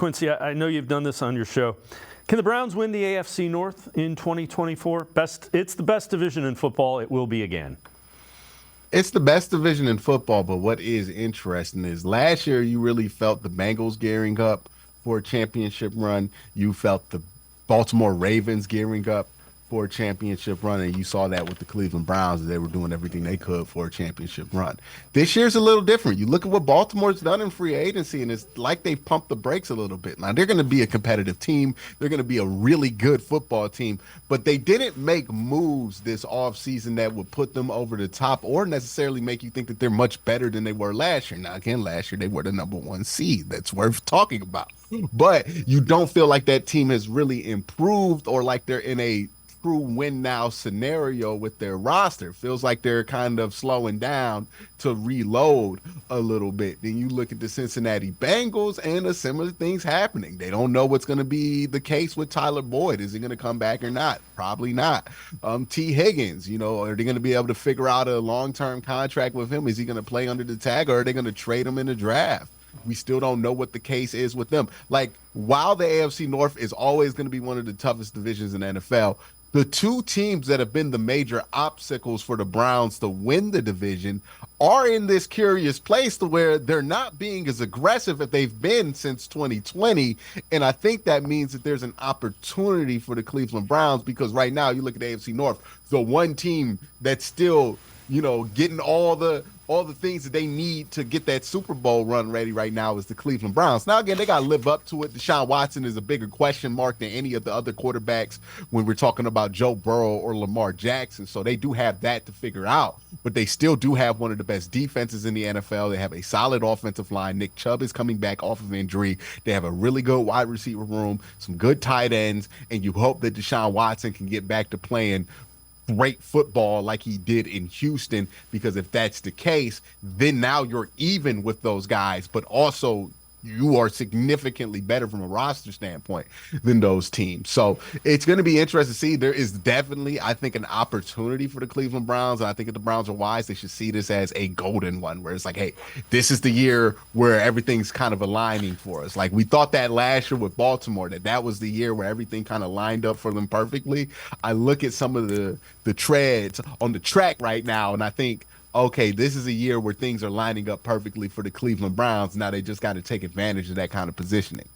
Quincy, I know you've done this on your show. Can the Browns win the AFC North in 2024? It's the best division in football. It will be again. It's the best division in football, but what is interesting is last year you really felt the Bengals gearing up for a championship run. You felt the Baltimore Ravens gearing up for a championship run, and you saw that with the Cleveland Browns. They were doing everything they could for a championship run. This year's a little different. You look at what Baltimore's done in free agency, and it's like they've pumped the brakes a little bit. Now, they're going to be a competitive team. They're going to be a really good football team, but they didn't make moves this offseason that would put them over the top or necessarily make you think that they're much better than they were last year. Now, again, last year they were the #1 seed. That's worth talking about. But you don't feel like that team has really improved or like they're in a true win now scenario with their roster. Feels like they're kind of slowing down to reload a little bit. Then you look at the Cincinnati Bengals and a similar things happening. They don't know what's going to be the case with Tyler Boyd. Is he going to come back or not? Probably not. T. Higgins, are they going to be able to figure out a long-term contract with him? Is he going to play under the tag, or are they going to trade him in the draft? We still don't know what the case is with them. Like, while the AFC North is always going to be one of the toughest divisions in the NFL, the two teams that have been the major obstacles for the Browns to win the division are in this curious place to where they're not being as aggressive as they've been since 2020. And I think that means that there's an opportunity for the Cleveland Browns, because right now you look at the AFC North, the one team that's still, getting all the things that they need to get that Super Bowl run ready right now is the Cleveland Browns. Now, again, they got to live up to it. Deshaun Watson is a bigger question mark than any of the other quarterbacks when we're talking about Joe Burrow or Lamar Jackson. So they do have that to figure out, but they still do have one of the best defenses in the NFL. They have a solid offensive line. Nick Chubb is coming back off of injury. They have a really good wide receiver room, some good tight ends, and you hope that Deshaun Watson can get back to playing great football like he did in Houston, because if that's the case, then now you're even with those guys, but also you are significantly better from a roster standpoint than those teams. So it's going to be interesting to see. There is definitely, I think, an opportunity for the Cleveland Browns. And I think if the Browns are wise, they should see this as a golden one, where it's like, hey, this is the year where everything's kind of aligning for us. Like we thought that last year with Baltimore, that was the year where everything kind of lined up for them perfectly. I look at some of the treads on the track right now, and I think, okay, this is a year where things are lining up perfectly for the Cleveland Browns. Now they just got to take advantage of that kind of positioning.